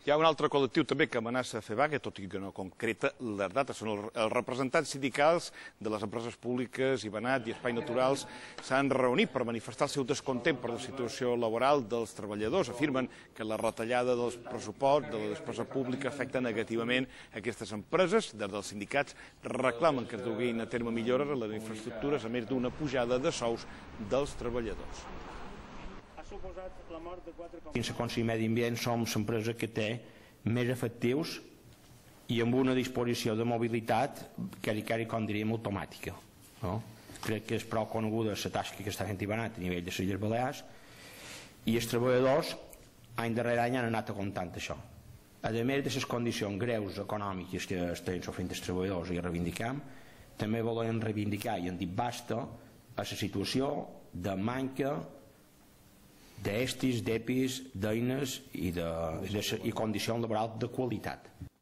Hi ha un altre col·lectiu també que amenaça a fer vaga, tot i que no concreta les dates. Són els representants sindicals de les empreses públiques, Ibanat i Espai Naturals, s'han reunit per manifestar el seu descontent per la situació laboral dels treballadors. Afirmen que la retallada del pressupost, de la despesa pública, afecta negativament aquestes empreses. Des dels sindicats reclamen que es duguin a terme millores en les infraestructures, a més d'una pujada de sous dels treballadors. Dins la Conselleria de Medi Ambient som l'empresa que té més efectius i amb una disposició de mobilitat que com diríem automàtica. Crec que és prou coneguda la tasca que està fent Ibanat a nivell de les Illes Balears i els treballadors any darrere any han anat aguantant això. A més de les condicions greus econòmiques que estan sofrint els treballadors i reivindicam, també volem reivindicar i en dir basta a la situació de manca d'estris, d'EPIs, d'eines i condicions laborals de qualitat.